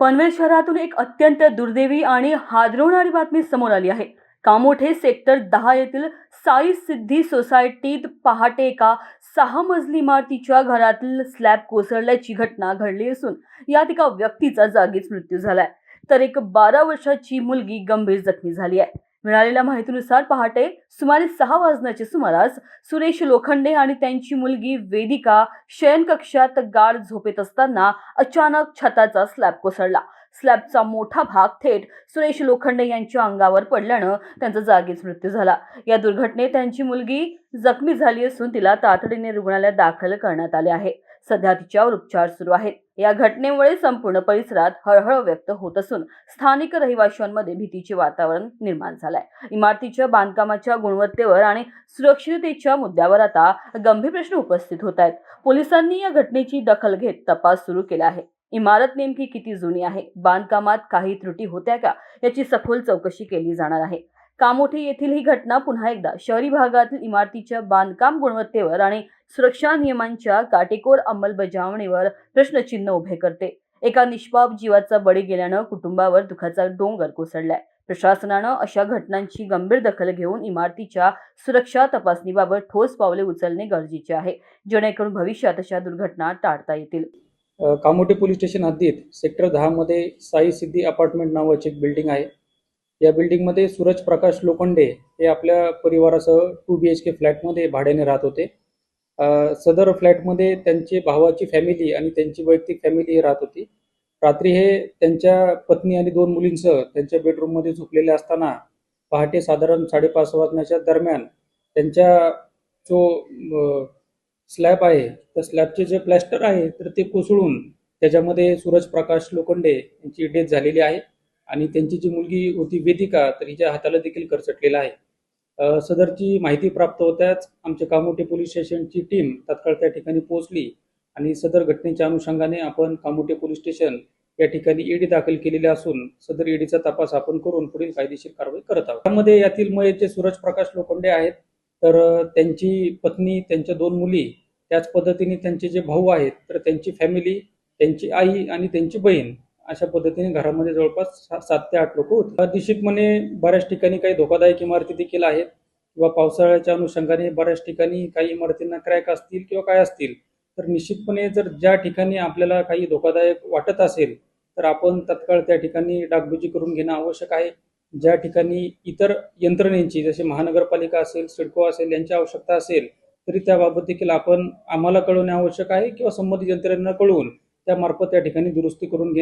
पनवेल शहरातून एक अत्यंत दुर्दैवी आणि हादरवणारी बातमी समोर आली आहे। कामोठे सेक्टर 10 येथील साई सिद्धी सोसायटीत पहाटे एका 6 मजली इमारतीच्या घरातील स्लॅब कोसळल्याची घटना घडली असून यात एका व्यक्तीचा जागीच मृत्यू झालाय, तर एक 12 वर्षाची मुलगी गंभीर जखमी झाली आहे। मिळालेल्या माहितीनुसार पहाटे सुमारे 6 वाजण्याच्या सुमारास सुरेश लोखंडे आणि त्यांची मुलगी वेदिका शयनकक्षात गाढ झोपेत असताना अचानक छताचा स्लॅब कोसळला। स्लॅबचा मोठा भाग थेट सुरेश लोखंडे यांच्या अंगावर पडल्यानं त्यांचा जागीच मृत्यू झाला। या दुर्घटनेत त्यांची मुलगी जखमी झाली असून तिला तातडीने रुग्णालयात दाखल करण्यात आले आहे। सध्या तिच्यावर उपचार सुरू आहेत। या घटनेमुळे संपूर्ण परिसरात हळहळ व्यक्त होत असून स्थानिक रहिवाशांमध्ये भीतीचे वातावरण निर्माण झालंय। इमारतीच्या बांधकामाच्या गुणवत्तेवर आणि सुरक्षिततेच्या मुद्द्यावर आता गंभीर प्रश्न उपस्थित होत आहेत। पोलिसांनी या घटनेची दखल घेत तपास सुरू केला आहे। इमारत नेमकी किती जुनी आहे, बांधकामात काही त्रुटी होत्या का याची सखोल चौकशी केली जाणार आहे। कामोठे येथील ही घटना पुन्हा एकदा शहरी भागातील इमारतीच्या बांधकाम गुणवत्तेवर आणि सुरक्षा नियमांच्या काटेकोर अंमलबजावणीवर प्रश्नचिन्ह उभे करते। एका निष्पाप जीवाचा बळी गेल्यानं कुटुंबावर दुःखाचा डोंगर कोसळलाय। प्रशासनानं अशा घटनांची गंभीर दखल घेऊन इमारतीच्या सुरक्षा तपासणीबाबत ठोस पावले उचलणे गरजेचे आहे, जेणेकरून भविष्यात अशा दुर्घटना टाळता येतील। कामोठे पोलीस स्टेशन हद्दीत सेक्टर 10 मध्ये साई सिद्धी अपार्टमेंट नावाची एक बिल्डिंग आहे। या बिल्डिंगमध्ये सूरज प्रकाश लोखंडे हे आपल्या परिवारासह 2 BHK फ्लॅटमध्ये भाड्याने राहत होते। सदर फ्लॅटमध्ये त्यांची भावाची फॅमिली आणि त्यांची वैयक्तिक फॅमिली राहत होती। रात्री हे त्यांच्या पत्नी आणि 2 मुलींसह त्यांच्या बेडरूममध्ये झोपलेले असताना पहाटे साधारण 5:30 वाजण्याच्या दरम्यान त्यांच्या जो स्लॅब आहे त्या स्लॅबचे जे प्लॅस्टर आहे तर ते कोसळून त्याच्यामध्ये सूरज प्रकाश लोखंडे यांची डेथ झालेली आहे आणि त्यांची जी मुलगी होती वेदिका तर हिच्या हाताला देखील करचटलेला आहे। सदरची माहिती प्राप्त होताच आमच्या कामोठे पोलीस स्टेशनची टीम तात्काळ त्या ठिकाणी पोहोचली आणि सदर घटनेच्या अनुषंगाने आपण कामोठे पोलीस स्टेशन या ठिकाणी ईडी दाखल केलेली असून सदर ईडीचा तपास आपण करून पुढील कायदेशीर कारवाई करत आहोत। त्यामध्ये यातील मयत जे सूरज प्रकाश लोखंडे आहेत तर त्यांची पत्नी, त्यांच्या 2 मुली, त्याच पद्धतीने त्यांचे जे भाऊ आहेत तर त्यांची फॅमिली, त्यांची आई आणि त्यांची बहीण अशा पद्धतीने घरामध्ये जवळपास 7 ते 8 लोक होते। निश्चितपणे बऱ्याच ठिकाणी काही धोकादायक इमारती देखील आहेत किंवा पावसाळ्याच्या अनुषंगाने बऱ्याच ठिकाणी काही इमारतींना क्रॅक असतील किंवा काय असतील तर निश्चितपणे जर ज्या ठिकाणी आपल्याला काही धोकादायक वाटत असेल तर आपण तत्काळ त्या ठिकाणी डागडुजी करून घेणं आवश्यक आहे। ज्या ठिकाणी इतर यंत्रणेची जसे महानगरपालिका असेल, सिडको असेल यांची आवश्यकता असेल तरी त्याबाबत देखील आपण आम्हाला कळवणे आवश्यक आहे किंवा संबंधित यंत्रणेला कळवून त्यामार्फत त्या ठिकाणी दुरुस्ती करून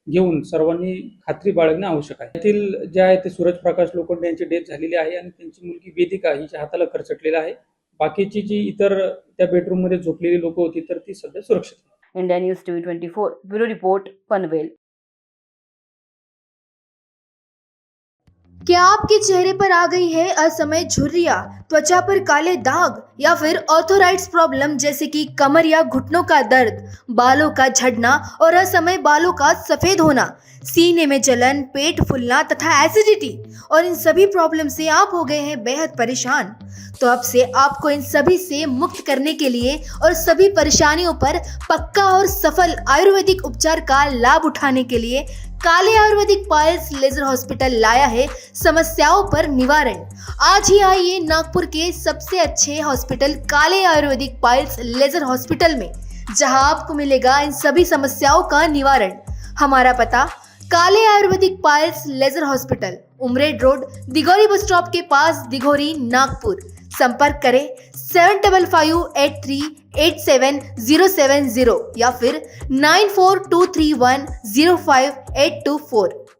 घेऊन सर्वांनी खात्री बाळगणे आवश्यक आहे। यातील जे आहे ते सूरज प्रकाश लोखंडे यांची डेथ झालेली आहे आणि त्यांची मुलगी वेदिका हिच्या हाताला खरचटलेला आहे। बाकीची जी इतर त्या बेडरूम मध्ये झोपलेली लोक होती तर ती सध्या सुरक्षित आहे। India news TV 24 bureau report, Panvel. क्या आपके चेहरे पर आ गई है असमय झुर्रियां, त्वचा पर काले दाग या फिर ऑर्थोराइड्स प्रॉब्लम जैसे कि कमर या घुटनों का दर्द, बालों का झड़ना और असमय बालों का सफेद होना, सीने में जलन, पेट फूलना तथा एसिडिटी और इन सभी प्रॉब्लम से आप हो गए हैं बेहद परेशान? तो अब से आपको इन सभी से मुक्त करने के लिए और सभी परेशानियों पर पक्का और सफल आयुर्वेदिक उपचार का लाभ उठाने के लिए काले आयुर्वेदिक पायल्स लेजर हॉस्पिटल लाया है समस्याओं पर निवारण। आज ही आइए नागपुर के सबसे अच्छे हॉस्पिटल काले आयुर्वेदिक पायल्स लेजर हॉस्पिटल में, जहां आपको मिलेगा इन सभी समस्याओं का निवारण। हमारा पता Kale Ayurvedic piles laser hospital, Umred road, Dighori bus stop के पास, दिघोरी, नागपुर। संपर्क करें 7553870770 या फिर 9423105824।